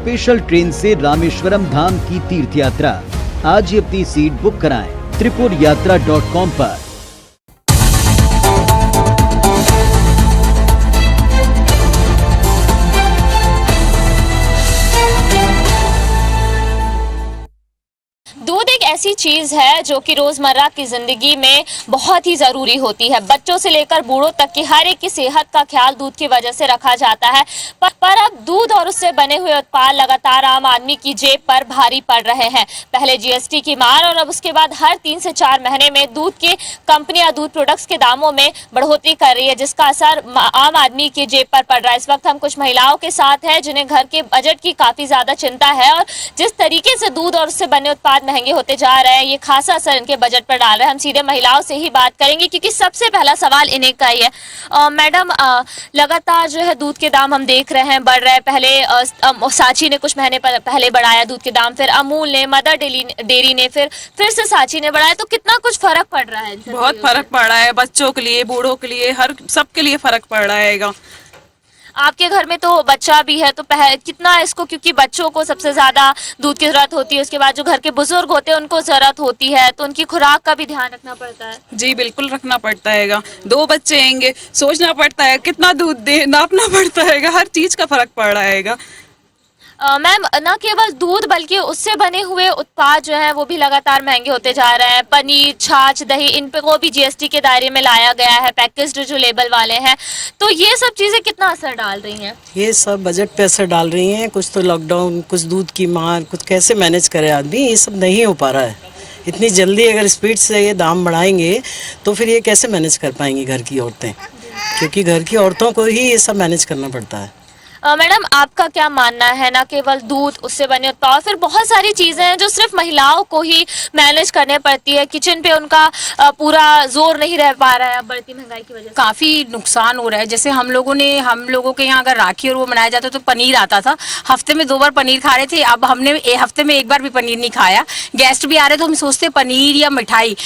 Special train से रामेश्वरम धाम की तीर्थ यात्रा। आज ही अपनी सीट बुक कराएं tripurayatra.com पर। दूध एक ऐसी चीज है जो कि रोजमर्रा की जिंदगी में बहुत ही जरूरी होती है। बच्चों से लेकर बूढ़ों तक की हर एक की सेहत का ख्याल दूध की वजह से रखा जाता है। पर अब दूध और उससे बने हुए उत्पाद लगातार आम आदमी की जेब पर भारी पड़ रहे हैं। पहले जीएसटी की मार और अब उसके बाद हर 3 से 4 महीने में दूध की कंपनियां दूध प्रोडक्ट्स के दामों में बढ़ोतरी कर रही है, जिसका असर आम आदमी की जेब पर पड़ रहा है। इस वक्त हम कुछ महिलाओं के साथ हैं जिन्हें घर के बजट की काफी ज्यादा चिंता है और जिस तरीके से दूध और उससे बने उत्पाद महंगे होते जा रहे हैं, ये खासा असर इनके बजट पर डाल रहा है। हम सीधे महिलाओं से ही बात करेंगे क्योंकि सबसे पहला सवाल इन्हें का ही है। मैडम, लगातार जो है दूध के दाम हम देख रहे हैं बढ़ रहे हैं। पहले सांची ने कुछ महीने पहले बढ़ाया दूध के दाम, फिर अमूल ने, मदर डेयरी ने, फिर से सांची ने बढ़ाया। तो कितना कुछ फर्क पड़ रहा है? बहुत फर्क पड़ रहा है, बच्चों के लिए, बूढ़ों के लिए, हर सबके लिए फर्क पड़ रहा है। आपके घर में तो बच्चा भी है, तो कितना इसको, क्योंकि बच्चों को सबसे ज्यादा दूध की जरूरत होती है, उसके बाद जो घर के बुजुर्ग होते हैं उनको जरूरत होती है, तो उनकी खुराक का भी ध्यान रखना पड़ता है। जी बिल्कुल रखना पड़ता है। 2 बच्चे आएंगे, सोचना पड़ता है कितना दूध दे, नापना पड़ता है, हर चीज का फर्क पड़ रहा है। मैम, न केवल दूध बल्कि उससे बने हुए उत्पाद जो है वो भी लगातार महंगे होते जा रहे हैं। पनीर, छाछ, दही, इन पे को भी जीएसटी के दायरे में लाया गया है, पैकेज्ड जो लेबल वाले हैं। तो ये सब चीजें कितना असर डाल रही हैं? ये सब बजट पे असर डाल रही हैं। कुछ तो लॉकडाउन, कुछ दूध की मार, कुछ कैसे मैनेज करे आदमी, ये सब नहीं हो पा रहा है। इतनी जल्दी अगर स्पीड से ये दाम बढ़ाएंगे तो फिर ये कैसे मैनेज कर पाएंगी घर की औरतें, क्योंकि घर की औरतों को ही ये सब मैनेज करना पड़ता है। मैडम, आपका क्या मानना है? ना केवल दूध, उससे बने उत्पाद, फिर बहुत सारी चीजें हैं जो सिर्फ महिलाओं को ही मैनेज करने पड़ती है। किचन पे उनका पूरा जोर नहीं रह पा रहा है बढ़ती महंगाई की वजह से। काफी नुकसान हो रहा है। जैसे हम लोगों के यहाँ अगर राखी और वो मनाया जाता तो पनीर आता था, हफ्ते में 2 बार पनीर खा रहे थे। अब हमने हफ्ते में 1 बार भी पनीर नहीं खाया। गेस्ट भी आ रहे तो हम सोचते पनीर या मिठाई,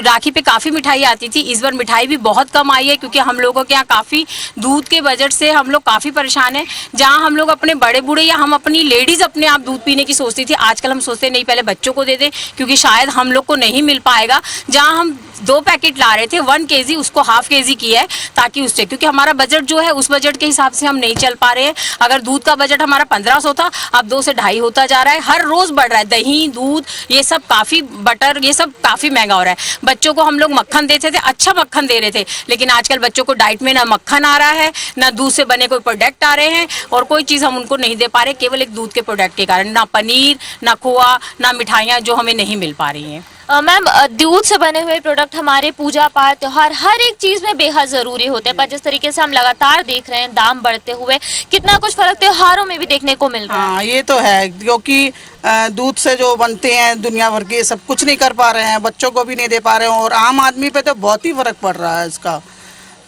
राखी पे काफी मिठाई आती थी। इस बार मिठाई भी बहुत कम आई है क्योंकि हम लोगों के यहाँ काफी दूध के बजट से हम लोग काफी परेशान है। जहां हम लोग अपने बड़े बूढ़े या हम अपनी लेडीज अपने आप दूध पीने की सोचती थी, आजकल हम सोचते नहीं पहले बच्चों को दे दें क्योंकि शायद हम लोग को नहीं मिल पाएगा। जहां हम 2 पैकेट ला रहे थे 1 kg, उसको ½ kg किया है ताकि उससे, क्योंकि हमारा बजट जो है उस बजट के हिसाब से हम नहीं चल पा रहे हैं। अगर दूध का बजट हमारा 1500 था, अब 2 से 2.5 होता जा रहा है। हर रोज बढ़ रहा है। दही, दूध, ये सब काफी, बटर, ये सब काफी महंगा हो रहा है। बच्चों को हम लोग मक्खन देते थे, अच्छा मक्खन दे रहे थे, लेकिन आजकल बच्चों को डाइट में ना मक्खन आ रहा है, ना दूध से बने कोई प्रोडक्ट आ रहे हैं और कोई चीज हम उनको नहीं दे पा रहे, केवल एक दूध के प्रोडक्ट के कारण। ना पनीर, ना खोआ, ना मिठाइयाँ जो हमें नहीं मिल पा रही हैं। मैम, दूध से बने हुए प्रोडक्ट हमारे पूजा पाठ, त्योहार, हर एक चीज में बेहद जरूरी होते हैं, पर जिस तरीके से हम लगातार देख रहे हैं दाम बढ़ते हुए, कितना कुछ फर्क त्योहारों में भी देखने को मिल रहा है। हाँ, ये तो है, क्योंकि दूध से जो बनते हैं दुनिया भर के, सब कुछ नहीं कर पा रहे हैं, बच्चों को भी नहीं दे पा रहे हैं और आम आदमी पे तो बहुत ही फर्क पड़ रहा है इसका।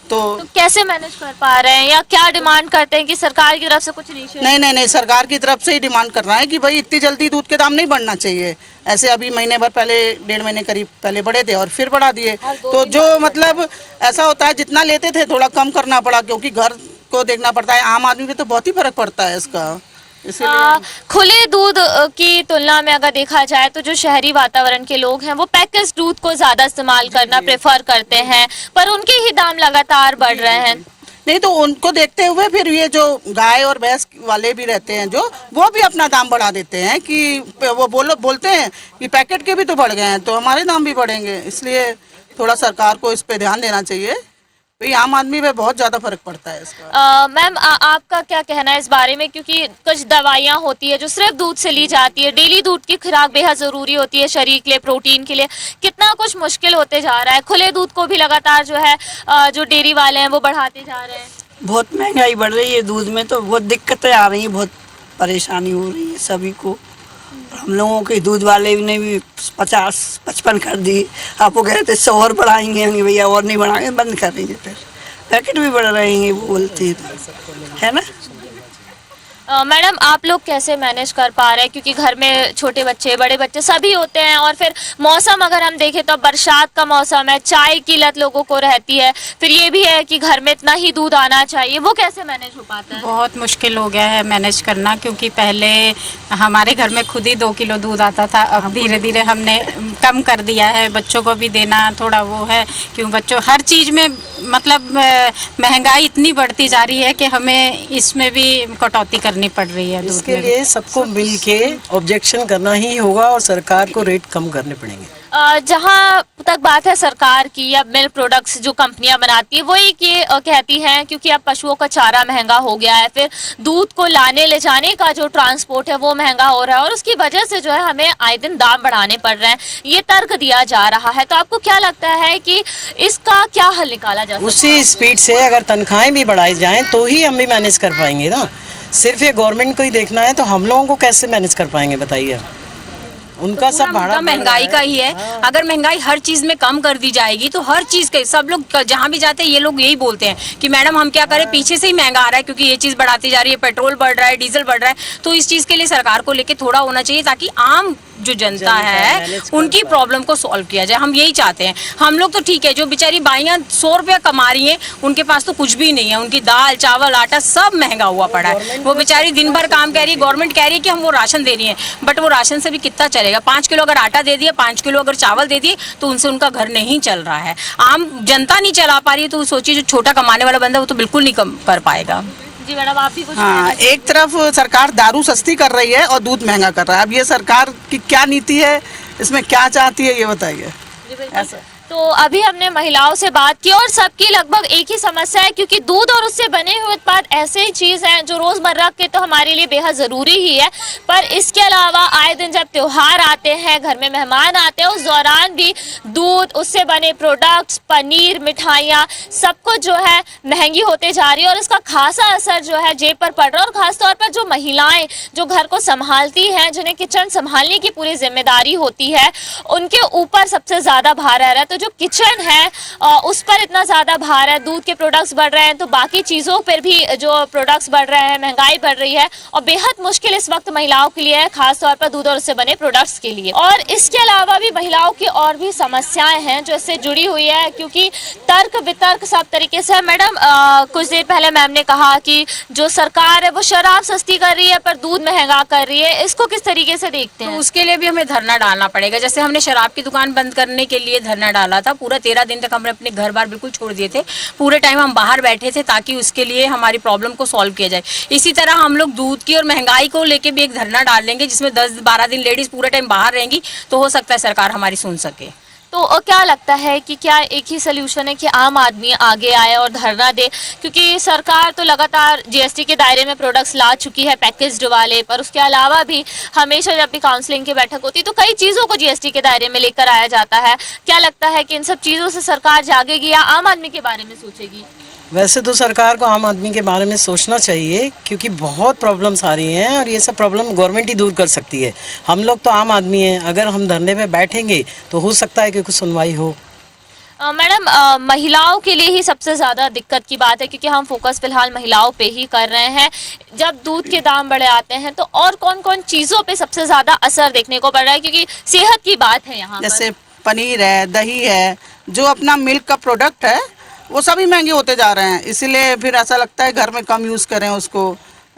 तो कैसे मैनेज कर पा रहे हैं या क्या डिमांड करते हैं कि सरकार की तरफ से कुछ नहीं? नहीं, सरकार की तरफ से ही डिमांड कर रहा है कि भाई इतनी जल्दी दूध के दाम नहीं बढ़ना चाहिए। ऐसे अभी महीने भर पहले, 1.5 महीने करीब पहले बढ़े थे और फिर बढ़ा दिए। तो जो मतलब ऐसा होता है, जितना लेते थे थोड़ा कम करना पड़ा क्योंकि घर को देखना पड़ता है। आम आदमी पे तो बहुत ही फर्क पड़ता है इसका। खुले दूध की तुलना में अगर देखा जाए तो जो शहरी वातावरण के लोग हैं वो पैकेज दूध को ज्यादा इस्तेमाल करना प्रेफर करते हैं, पर उनके ही दाम लगातार बढ़ रहे हैं। नहीं तो उनको देखते हुए फिर ये जो गाय और भैंस वाले भी रहते हैं जो, वो भी अपना दाम बढ़ा देते हैं कि वो बोलते हैं कि पैकेट के भी तो बढ़ गए हैं तो हमारे दाम भी बढ़ेंगे। इसलिए थोड़ा सरकार को इस पे ध्यान देना चाहिए। तो आम आदमी पे बहुत ज्यादा फर्क पड़ता है इसका। मैम, आपका क्या कहना है इस बारे में? क्योंकि कुछ दवाइयाँ होती है जो सिर्फ दूध से ली जाती है, डेली दूध की खुराक बेहद जरूरी होती है शरीर के लिए, प्रोटीन के लिए, कितना कुछ मुश्किल होते जा रहा है। खुले दूध को भी लगातार जो है जो डेयरी वाले हैं वो बढ़ाते जा रहे हैं। बहुत महंगाई बढ़ रही है दूध में, तो बहुत दिक्कतें आ रही हैं, बहुत परेशानी हो रही है सभी को। हम लोगों के दूध वाले ने भी 50-55 कर दी। आप वो कह रहे थे 100 और बढ़ाएंगे, भैया और नहीं बढ़ाएंगे, बंद कर देंगे। फिर पैकेट भी बढ़ रहे हैं वो बोलते हैं, है ना। मैडम आप लोग कैसे मैनेज कर पा रहे हैं, क्योंकि घर में छोटे बच्चे बड़े बच्चे सभी होते हैं, और फिर मौसम अगर हम देखें तो बरसात का मौसम है, चाय की लत लोगों को रहती है, फिर ये भी है कि घर में इतना ही दूध आना चाहिए, वो कैसे मैनेज हो पाता है? बहुत मुश्किल हो गया है मैनेज करना, क्योंकि पहले हमारे घर में खुद ही 2 किलो दूध आता था। अब धीरे धीरे हमने कम कर दिया है, बच्चों को भी देना थोड़ा वो है, क्यों बच्चों हर चीज़ में मतलब महंगाई इतनी बढ़ती जा रही है कि हमें इसमें भी कटौती करनी पड़ रही है। दूध इसके में भी। लिए सबको मिल के ऑब्जेक्शन करना ही होगा और सरकार को रेट कम करने पड़ेंगे। जहाँ तक बात है सरकार की या मिल्क प्रोडक्ट्स जो कंपनियां बनाती है, वो एक ये कहती हैं क्योंकि अब पशुओं का चारा महंगा हो गया है, फिर दूध को लाने ले जाने का जो ट्रांसपोर्ट है वो महंगा हो रहा है, और उसकी वजह से जो है हमें आए दिन दाम बढ़ाने पड़ रहे हैं, ये तर्क दिया जा रहा है। तो आपको क्या लगता है कि इसका क्या हल निकाला जा सकता है? उसी स्पीड से अगर तनख्वाहें भी बढ़ाई जाएं तो ही हम भी मैनेज कर पाएंगे ना। सिर्फ ये गवर्नमेंट को ही देखना है तो हम लोगों को कैसे मैनेज कर पाएंगे बताइए? उनका सब भाड़ा महंगाई का ही है। अगर महंगाई हर चीज में कम कर दी जाएगी तो हर चीज के सब लोग जहाँ भी जाते हैं ये लोग यही बोलते हैं कि मैडम हम क्या करें, पीछे से ही महंगा आ रहा है, क्योंकि ये चीज बढ़ाती जा रही है, पेट्रोल बढ़ रहा है, डीजल बढ़ रहा है। तो इस चीज के लिए सरकार को लेके थोड़ा होना चाहिए ताकि आम जो जनता है उनकी प्रॉब्लम को सॉल्व किया जाए। हम यही चाहते हैं। हम लोग तो ठीक है, जो बेचारी बाइयां 100 रुपया कमा रही हैं उनके पास तो कुछ भी नहीं है, उनकी दाल चावल आटा सब महंगा हुआ पड़ा है। वो बेचारी दिन भर काम कर रही है, गवर्नमेंट कह रही है कि हम वो राशन दे रही है, बट वो राशन से भी कितना चलेगा? 5 किलो अगर आटा दे दिए, 5 किलो अगर चावल दे दिए तो उनसे उनका घर नहीं चल रहा है। आम जनता नहीं चला पा रही है, तो सोचिए जो छोटा कमाने वाला बंदा वो तो बिल्कुल नहीं कम कर पाएगा। जी मैडम आप भी कुछ? हाँ, एक तरफ सरकार दारू सस्ती कर रही है और दूध महंगा कर रहा है। अब ये सरकार की क्या नीति है, इसमें क्या चाहती है, ये बताइए। ऐसा तो अभी हमने महिलाओं से बात की और सबकी लगभग एक ही समस्या है, क्योंकि दूध और उससे बने हुए उत्पाद ऐसे ही चीज़ हैं जो रोज़मर्रा के तो हमारे लिए बेहद ज़रूरी ही है, पर इसके अलावा आए दिन जब त्योहार आते हैं, घर में मेहमान आते हैं, उस दौरान भी दूध, उससे बने प्रोडक्ट्स, पनीर, मिठाइयाँ सब कुछ जो है महंगी होते जा रही है, और इसका खासा असर जो है जेब पर पड़ रहा है। और ख़ासतौर पर जो महिलाएँ जो घर को संभालती हैं, जिन्हें किचन संभालने की पूरी जिम्मेदारी होती है, उनके ऊपर सबसे ज़्यादा भार रह रहा है। तो जो किचन है उस पर इतना ज़्यादा भार है, दूध के प्रोडक्ट्स बढ़ रहे हैं तो बाकी चीज़ों पर भी जो प्रोडक्ट्स बढ़ रहे हैं, महंगाई बढ़ रही है, और बेहद मुश्किल इस वक्त महिलाओं के लिए है, खासतौर पर दूध और उससे बने प्रोडक्ट्स के लिए। और इसके अलावा भी महिलाओं की और भी समस्याएं हैं जो इससे जुड़ी हुई है, क्योंकि तर्क वितर्क सब तरीके से। मैडम कुछ देर पहले मैम ने कहा कि जो सरकार है वो शराब सस्ती कर रही है पर दूध महंगा कर रही है, इसको किस तरीके से देखते हैं? तो उसके लिए भी हमें धरना डालना पड़ेगा। जैसे हमने शराब की दुकान बंद करने के लिए धरना डाला था, पूरा 13 दिन तक हमने अपने घर बार बिल्कुल छोड़ दिए थे, पूरे टाइम हम बाहर बैठे थे ताकि उसके लिए हमारी प्रॉब्लम को सॉल्व किया जाए। इसी तरह हम लोग दूध की और महंगाई को लेके भी एक धरना डाल लेंगे, जिसमें 10-12 दिन लेडीज पूरे टाइम बाहर रहेंगी, तो हो सकता है सरकार हमारी सुन सके। तो क्या लगता है कि क्या एक ही सोल्यूशन है कि आम आदमी आगे आए और धरना दे, क्योंकि सरकार तो लगातार जीएसटी के दायरे में प्रोडक्ट्स ला चुकी है पैकेज्ड वाले, पर उसके अलावा भी हमेशा जब भी काउंसलिंग की बैठक होती है तो कई चीज़ों को जीएसटी के दायरे में लेकर आया जाता है। क्या लगता है कि इन सब चीज़ों से सरकार जागेगी या आम आदमी के बारे में सोचेगी? वैसे तो सरकार को आम आदमी के बारे में सोचना चाहिए, क्योंकि बहुत प्रॉब्लम्स आ रही हैं और ये सब प्रॉब्लम गवर्नमेंट ही दूर कर सकती है। हम लोग तो आम आदमी हैं, अगर हम धरने पे बैठेंगे तो हो सकता है कि कुछ सुनवाई हो। मैडम महिलाओं के लिए ही सबसे ज़्यादा दिक्कत की बात है, क्योंकि हम फोकस फिलहाल महिलाओं पे ही कर रहे हैं। जब दूध के दाम बढ़े आते हैं तो और कौन कौन चीज़ों पे सबसे ज़्यादा असर देखने को पड़ रहा है, क्योंकि सेहत की बात है यहाँ जैसे पनीर है, दही है, जो अपना मिल्क का प्रोडक्ट है वो सभी महंगे होते जा रहे हैं। इसीलिए फिर ऐसा लगता है घर में कम यूज़ करें उसको,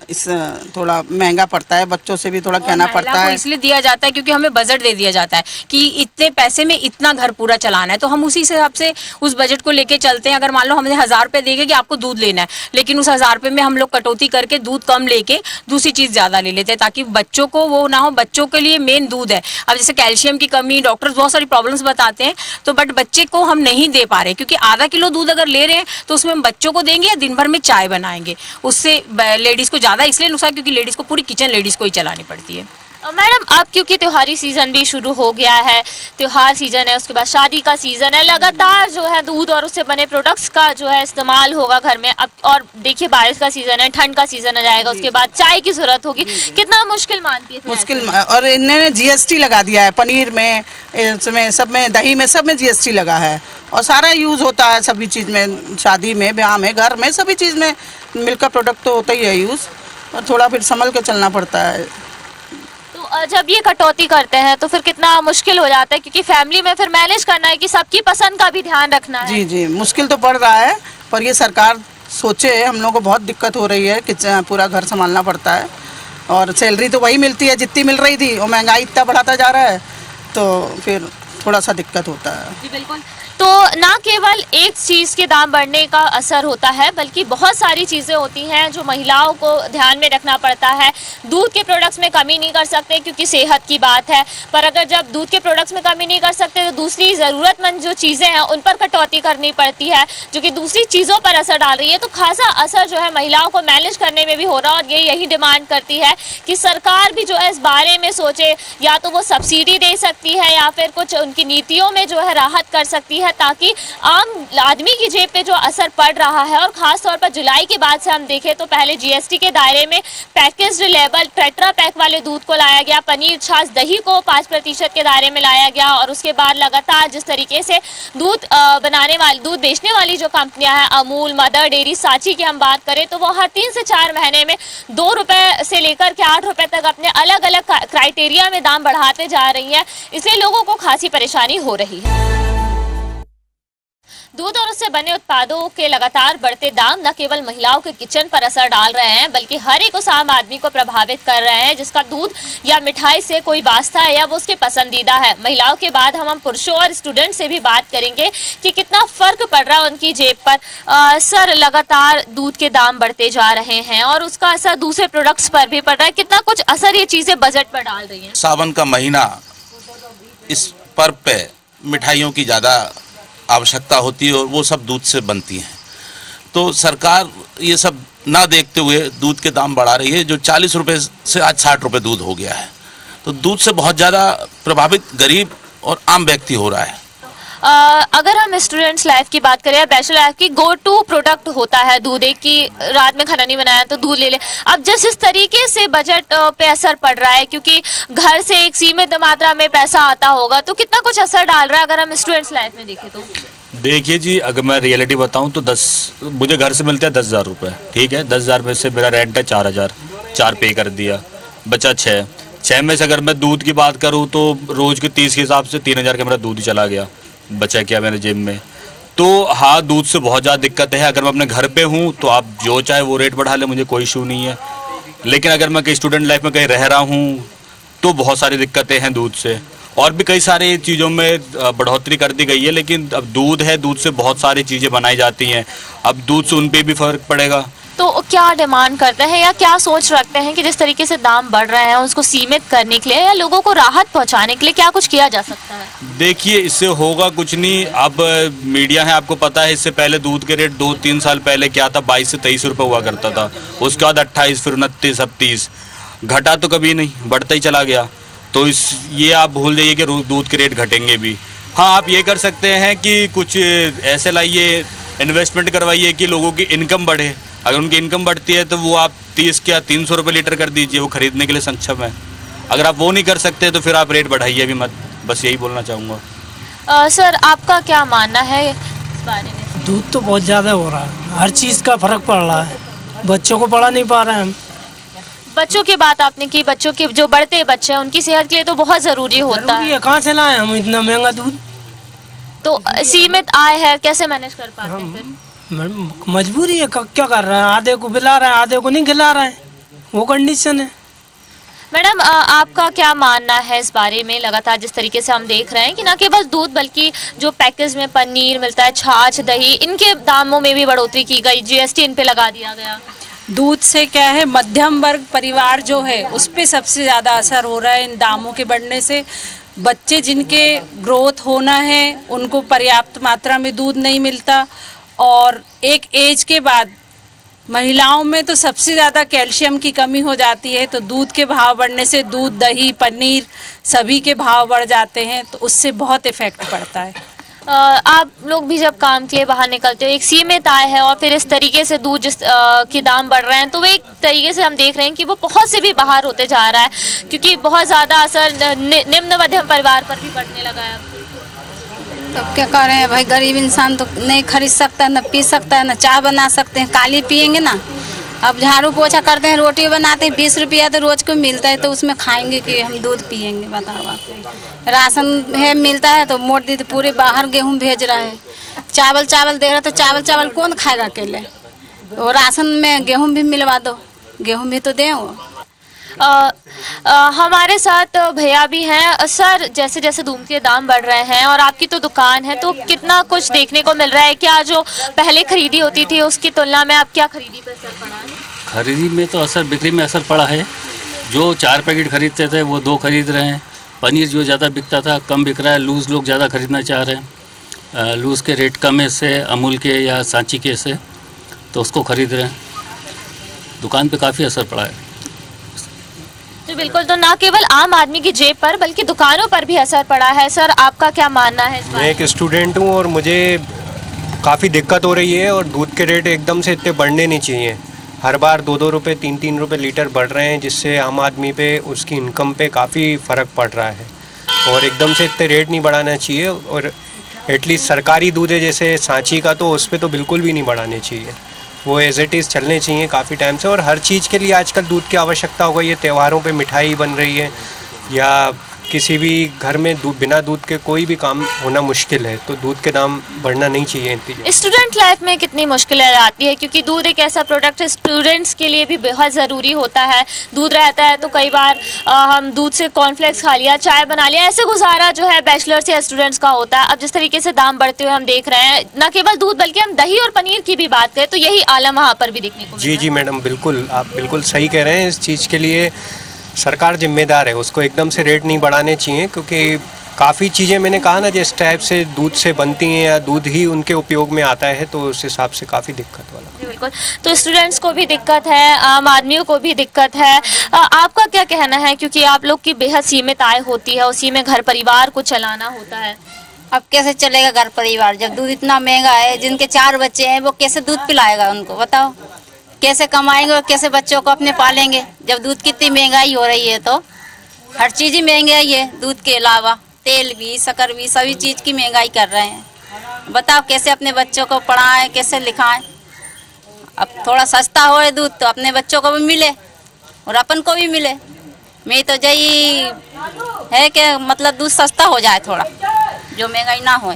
इस थोड़ा महंगा पड़ता है, बच्चों से भी थोड़ा कहना पड़ता है। इसलिए दिया जाता है क्योंकि हमें बजट दे दिया जाता है कि इतने पैसे में इतना घर पूरा चलाना है, तो हम उसी हिसाब से उस बजट को लेके चलते हैं। अगर मान लो हमने 1000 रुपये देंगे कि आपको दूध लेना है, लेकिन उस 1000 रुपये में हम लोग कटौती करके दूध कम लेके दूसरी चीज़ ज़्यादा ले लेते हैं ताकि बच्चों को वो ना हो। बच्चों के लिए मेन दूध है। अब जैसे कैल्शियम की कमी, डॉक्टर्स बहुत सारी प्रॉब्लम्स बताते हैं, तो बट बच्चे को हम नहीं दे पा रहे, क्योंकि आधा किलो दूध अगर ले रहे हैं तो उसमें हम बच्चों को देंगे या दिन भर में चाय बनाएंगे, उससे लेडीज़ को ज़्यादा इसलिए नुकसान, क्योंकि लेडीज को पूरी किचन लेडीज को ही चलानी पड़ती है। मैडम अब क्योंकि त्योहारी सीजन भी शुरू हो गया है, त्योहार सीजन है, उसके बाद शादी का सीजन है, लगातार जो है दूध और उससे बने प्रोडक्ट्स का जो है इस्तेमाल होगा घर में। अब और देखिए बारिश का सीजन है, ठंड का सीजन आ जाएगा, उसके बाद चाय की जरूरत होगी, कितना मुश्किल मानती है? मुश्किल। और इन्होंने जीएसटी लगा दिया है, पनीर में, इसमें सब में, दही में, सब में जीएसटी लगा है, और सारा यूज़ होता है सभी चीज़ में, शादी में, ब्याह में, घर में, सभी चीज़ में मिल्क का प्रोडक्ट तो होता ही है यूज़। और थोड़ा फिर संभल के चलना पड़ता है। तो जब ये कटौती करते हैं तो फिर कितना मुश्किल हो जाता है, क्योंकि फैमिली में फिर मैनेज करना है कि सबकी पसंद का भी ध्यान रखना है। जी जी, मुश्किल तो पड़ रहा है, पर ये सरकार सोचे, हम लोग को बहुत दिक्कत हो रही है कि पूरा घर संभालना पड़ता है और सैलरी तो वही मिलती है जितनी मिल रही थी, और महंगाई इतना बढ़ाता जा रहा है तो फिर थोड़ा सा दिक्कत होता है। जी बिल्कुल। तो ना केवल एक चीज़ के दाम बढ़ने का असर होता है, बल्कि बहुत सारी चीज़ें होती हैं जो महिलाओं को ध्यान में रखना पड़ता है। दूध के प्रोडक्ट्स में कमी नहीं कर सकते क्योंकि सेहत की बात है, पर अगर जब दूध के प्रोडक्ट्स में कमी नहीं कर सकते तो दूसरी ज़रूरतमंद जो चीज़ें हैं उन पर कटौती करनी पड़ती है, जो कि दूसरी चीज़ों पर असर डाल रही है। तो खासा असर जो है महिलाओं को मैनेज करने में भी हो रहा है, और ये यही डिमांड करती है कि सरकार भी जो है इस बारे में सोचे, या तो वो सब्सिडी दे सकती है या फिर कुछ उनकी नीतियों में जो है राहत कर सकती है, ताकि आम आदमी की जेब पे जो असर पड़ रहा है। और खास तौर पर जुलाई के बाद से हम देखें तो पहले जीएसटी के दायरे में पैकेज्ड लेबल टेट्रा पैक वाले दूध को लाया गया, पनीर, छाछ, दही को 5% के दायरे में लाया गया, और उसके बाद लगातार जिस तरीके से दूध दूध बेचने वाली जो कंपनियां हैं, अमूल, मदर डेयरी, सांची की हम बात करें तो वो हर 3 से 4 महीने में 2 रुपए से लेकर के 8 रुपए तक अपने अलग अलग क्राइटेरिया में दाम बढ़ाते जा रही है। इसलिए लोगों को खासी परेशानी हो रही है। दूध और उससे बने उत्पादों के लगातार बढ़ते दाम न केवल महिलाओं के किचन पर असर डाल रहे हैं, बल्कि हर एक उस आम आदमी को प्रभावित कर रहे हैं जिसका दूध या मिठाई से कोई वास्ता है या वो उसके पसंदीदा है। महिलाओं के बाद हम पुरुषों और स्टूडेंट से भी बात करेंगे कि कितना फर्क पड़ रहा है उनकी जेब पर। सर, लगातार दूध के दाम बढ़ते जा रहे हैं और उसका असर दूसरे प्रोडक्ट्स पर भी पड़ रहा है, कितना कुछ असर ये चीजें बजट पर डाल रही हैं? सावन का महीना, इस पर्व पे मिठाइयों की ज़्यादा आवश्यकता होती है और वो सब दूध से बनती हैं, तो सरकार ये सब ना देखते हुए दूध के दाम बढ़ा रही है, जो 40 रुपये से आज 60 रुपये दूध हो गया है। तो दूध से बहुत ज़्यादा प्रभावित गरीब और आम व्यक्ति हो रहा है। अगर हम स्टूडेंट्स लाइफ की बात करें, बैचलर लाइफ की, गो टू प्रोडक्ट होता है दूध, एक की रात में खाना नहीं बनाया तो दूध ले ले। अब जिस इस तरीके से बजट पे असर पड़ रहा है, क्योंकि घर से एक सीमित मात्रा में पैसा आता होगा, तो कितना कुछ असर डाल रहा है अगर हम स्टूडेंट्स लाइफ में देखें तो? देखिए जी, अगर मैं रियलिटी बताऊं तो मुझे घर से मिलते हैं 10,000 रुपये, ठीक है। 10,000 में से मेरा रेंट है 4,000, 4 पे कर दिया, बचा 6 में से अगर मैं दूध की बात करूं तो रोज़ के 30 के हिसाब से 3,000 का मेरा दूध ही चला गया, बचा क्या मेरे जेब में। तो हाँ, दूध से बहुत ज़्यादा दिक्कत है। अगर मैं अपने घर पे हूँ तो आप जो चाहे वो रेट बढ़ा ले, मुझे कोई इशू नहीं है, लेकिन अगर मैं कहीं स्टूडेंट लाइफ में कहीं रह रहा हूँ तो बहुत सारी दिक्कतें हैं दूध से। और भी कई सारी चीज़ों में बढ़ोतरी कर दी गई है, लेकिन अब दूध है, दूध से बहुत सारी चीज़ें बनाई जाती हैं, अब दूध से उन पर भी फ़र्क पड़ेगा। तो क्या डिमांड करते हैं या क्या सोच रखते हैं कि जिस तरीके से दाम बढ़ रहे हैं उसको सीमित करने के लिए या लोगों को राहत पहुंचाने के लिए क्या कुछ किया जा सकता है? देखिए, इससे होगा कुछ नहीं। अब मीडिया है, आपको पता है, इससे पहले दूध के रेट 2-3 साल पहले क्या था, 22 से 23 रुपये हुआ करता था, उसके बाद 28, फिर 29, अब 30, घटा तो कभी नहीं, बढ़ता ही चला गया। तो ये आप भूल जाइए कि दूध के रेट घटेंगे भी। हाँ, आप ये कर सकते हैं कि कुछ ऐसे लाइए, इन्वेस्टमेंट करवाइए कि लोगों की इनकम बढ़े। अगर उनकी इनकम बढ़ती है तो वो आप 30 या 300 रुपये लीटर कर दीजिए, वो खरीदने के लिए सक्षम है। अगर आप वो नहीं कर सकते तो फिर आप रेट बढ़ाइए भी मत, बस यही बोलना चाहूँगा। सर, आपका क्या मानना है इस बारे में? दूध तो बहुत ज़्यादा हो रहा है, हर चीज़ का फर्क पड़ रहा है, बच्चों को पढ़ा नहीं पा रहे हैं हम। बच्चों की बात आपने की, बच्चों के जो बढ़ते बच्चे हैं उनकी सेहत के लिए तो बहुत ज़रूरी होता है। कहाँ से लाए हम इतना महंगा दूध? तो सीमित आय है, कैसे मैनेज कर पाते हैं फिर? मजबूरी है, क्या कर रहे हैं, आधे को खिला रहे हैं, आधे को नहीं खिला रहे हैं, वो कंडीशन है। मैडम, आपका क्या मानना है इस बारे में? लगातार जिस तरीके से हम देख रहे हैं कि न केवल दूध बल्कि जो पैकेज में पनीर मिलता है, छाछ, दही, इनके दामों में भी बढ़ोतरी की गई, जीएसटी इन पे लगा दिया गया। दूध से क्या है, मध्यम वर्ग परिवार जो है उस पे सबसे ज़्यादा असर हो रहा है इन दामों के बढ़ने से। बच्चे जिनके ग्रोथ होना है उनको पर्याप्त मात्रा में दूध नहीं मिलता, और एक एज के बाद महिलाओं में तो सबसे ज़्यादा कैल्शियम की कमी हो जाती है। तो दूध के भाव बढ़ने से दूध, दही, पनीर सभी के भाव बढ़ जाते हैं, तो उससे बहुत इफ़ेक्ट पड़ता है। आप लोग भी जब काम के लिए बाहर निकलते हो, एक सीमित आय है और फिर इस तरीके से दूध के दाम बढ़ रहे हैं, तो वो एक तरीके से हम देख रहे हैं कि वो बहुत से भी बाहर होते जा रहा है, क्योंकि बहुत ज़्यादा असर निम्न मध्यम परिवार पर भी पड़ने लगा है। तो क्या कर रहे हैं भाई, गरीब इंसान तो नहीं खरीद सकता, न पी सकता है, न चाय बना सकते हैं, काली पियेंगे ना, अब झाड़ू पोछा करते हैं, रोटी बनाते हैं, 20 रुपया तो रोज को मिलता है, तो उसमें खाएंगे कि हम दूध पियेंगे, बताओ आप। राशन है मिलता है तो मोदी तो पूरे बाहर गेहूं भेज रहा है, चावल दे रहा है, तो चावल कौन खाएगा अकेले? तो राशन में गेहूं भी मिलवा दो, गेहूं भी तो दें वो। हमारे साथ भैया भी हैं। सर, जैसे जैसे दूध के दाम बढ़ रहे हैं और आपकी तो दुकान है, तो कितना कुछ देखने को मिल रहा है? क्या जो पहले खरीदी होती थी उसकी तुलना में अब क्या खरीदी पर असर पड़ा है? खरीदी में तो असर, बिक्री में असर पड़ा है। जो 4 पैकेट खरीदते थे वो 2 खरीद रहे हैं। पनीर जो ज़्यादा बिकता था कम बिक रहा है। लूज़ लोग ज़्यादा खरीदना चाह रहे हैं। लूज़ के रेट कम है से अमूल के या सांची के से, तो उसको खरीद रहे हैं। दुकान पे काफ़ी असर पड़ा है। जी बिल्कुल, तो ना केवल आम आदमी की जेब पर बल्कि दुकानों पर भी असर पड़ा है। सर, आपका क्या मानना है इस बारे में? मैं एक स्टूडेंट हूँ और मुझे काफ़ी दिक्कत हो रही है, और दूध के रेट एकदम से इतने बढ़ने नहीं चाहिए। हर बार 2-2 रुपये 3-3 रुपये लीटर बढ़ रहे हैं, जिससे आम आदमी पे, उसकी इनकम पे काफ़ी फ़र्क पड़ रहा है। और एकदम से इतने रेट नहीं बढ़ाना चाहिए। और एटलीस्ट सरकारी दूध है जैसे सांची का, तो उस पर तो बिल्कुल भी नहीं बढ़ाने चाहिए। वो एज इट इज़ चलने चाहिए काफ़ी टाइम से। और हर चीज़ के लिए आजकल दूध की आवश्यकता हो गई है। त्योहारों पे मिठाई बन रही है, या किसी भी घर में बिना दूध के कोई भी काम होना मुश्किल है, तो दूध के दाम बढ़ना नहीं चाहिए। स्टूडेंट लाइफ में कितनी मुश्किलें आती है, क्योंकि दूध एक ऐसा प्रोडक्ट है स्टूडेंट्स के लिए भी बहुत ज़रूरी होता है। दूध रहता है तो कई बार हम दूध से कॉर्नफ्लेक्स खा लिया, चाय बना लिया, ऐसे गुजारा जो है बैचलर्स या स्टूडेंट्स का होता है। अब जिस तरीके से दाम बढ़ते हुए हम देख रहे हैं, न केवल दूध बल्कि हम दही और पनीर की भी बात करें तो यही आलम वहाँ पर भी दिखने को। जी मैडम, बिल्कुल, आप बिल्कुल सही कह रहे हैं। इस चीज़ के लिए सरकार जिम्मेदार है, उसको एकदम से रेट नहीं बढ़ाने चाहिए, क्योंकि काफ़ी चीज़ें मैंने कहा ना जिस टाइप से दूध से बनती हैं या दूध ही उनके उपयोग में आता है, तो उस हिसाब से काफ़ी दिक्कत वाला। बिल्कुल, तो स्टूडेंट्स को भी दिक्कत है, आम आदमियों को भी दिक्कत है। आपका क्या कहना है, क्योंकि आप लोग की बेहद सीमित आय होती है, उसी में घर परिवार को चलाना होता है। अब कैसे चलेगा घर परिवार जब दूध इतना महंगा है? जिनके 4 बच्चे हैं वो कैसे दूध पिलाएगा उनको, बताओ? कैसे कमाएंगे और कैसे बच्चों को अपने पालेंगे जब दूध की इतनी महंगाई हो रही है? तो हर चीज़ ही महंगाई है, दूध के अलावा तेल भी, शक्कर भी, सभी चीज़ की महंगाई कर रहे हैं। बताओ कैसे अपने बच्चों को पढ़ाएं, कैसे लिखाएं? अब थोड़ा सस्ता हो दूध तो अपने बच्चों को भी मिले और अपन को भी मिले। मैं तो यही है कि मतलब दूध सस्ता हो जाए थोड़ा, जो महंगाई ना हो।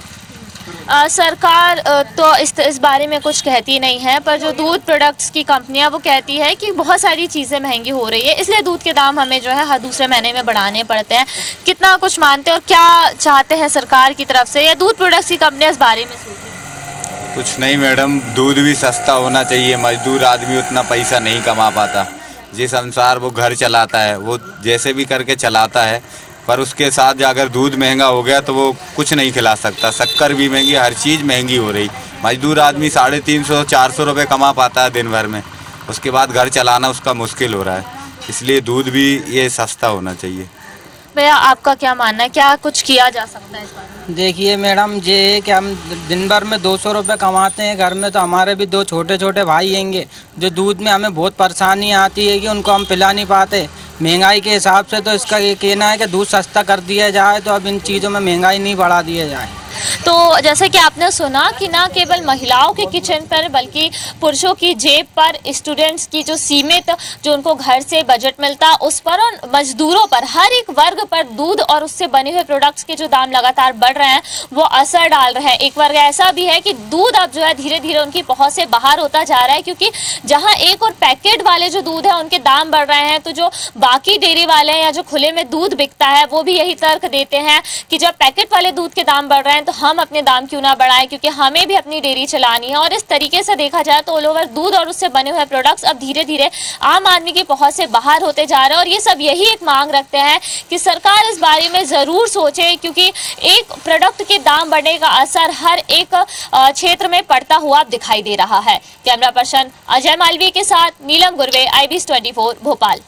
सरकार तो इस बारे में कुछ कहती नहीं है, पर जो दूध प्रोडक्ट्स की कंपनियां वो कहती है कि बहुत सारी चीज़ें महंगी हो रही है, इसलिए दूध के दाम हमें जो है हर दूसरे महीने में बढ़ाने पड़ते हैं। कितना कुछ मानते हैं और क्या चाहते हैं सरकार की तरफ से, या दूध प्रोडक्ट्स की कंपनियां इस बारे में सोचती हैं? कुछ नहीं मैडम, दूध भी सस्ता होना चाहिए। मजदूर आदमी उतना पैसा नहीं कमा पाता। जिस अनुसार वो घर चलाता है वो जैसे भी करके चलाता है, पर उसके साथ अगर दूध महंगा हो गया तो वो कुछ नहीं खिला सकता। शक्कर भी महंगी, हर चीज़ महंगी हो रही। मजदूर आदमी 350-400 रुपये कमा पाता है दिन भर में, उसके बाद घर चलाना उसका मुश्किल हो रहा है। इसलिए दूध भी ये सस्ता होना चाहिए। भैया, आपका क्या मानना है, क्या कुछ किया जा सकता है इस बारे में? देखिए मैडम, ये कि हम दिन भर में 200 रुपये कमाते हैं घर में, तो हमारे भी 2 छोटे छोटे भाई हैंगे जो दूध में हमें बहुत परेशानी आती है कि उनको हम पिला नहीं पाते महंगाई के हिसाब से। तो इसका ये कहना है कि दूध सस्ता कर दिया जाए, तो अब इन चीज़ों में महंगाई नहीं बढ़ा दिया जाए। तो जैसे कि आपने सुना कि ना केवल महिलाओं के किचन पर बल्कि पुरुषों की जेब पर, स्टूडेंट्स की जो सीमित जो उनको घर से बजट मिलता उस पर, और मजदूरों पर, हर एक वर्ग पर दूध और उससे बने हुए प्रोडक्ट्स के जो दाम लगातार बढ़ रहे हैं वो असर डाल रहे हैं। एक वर्ग ऐसा भी है कि दूध अब जो है धीरे धीरे उनकी पहुंच से बाहर होता जा रहा है, क्योंकि जहां एक और पैकेट वाले जो दूध है उनके दाम बढ़ रहे हैं, तो जो बाकी डेयरी वाले हैं या जो खुले में दूध बिकता है वो भी यही तर्क देते हैं कि जब पैकेट वाले दूध के दाम बढ़ रहे हैं तो हम अपने दाम क्यों ना बढ़ाएं, क्योंकि हमें भी अपनी डेयरी चलानी है। और इस तरीके से देखा जाए तो ऑल ओवर दूध और उससे बने हुए प्रोडक्ट्स अब धीरे धीरे आम आदमी की पहुंच से बाहर होते जा रहे हैं। और ये सब यही एक मांग रखते हैं कि सरकार इस बारे में जरूर सोचे, क्योंकि एक प्रोडक्ट के दाम बढ़ने का असर हर एक क्षेत्र में पड़ता हुआ दिखाई दे रहा है। कैमरा पर्सन अजय मालवीय के साथ नीलम गुरवे, IBS 24 भोपाल।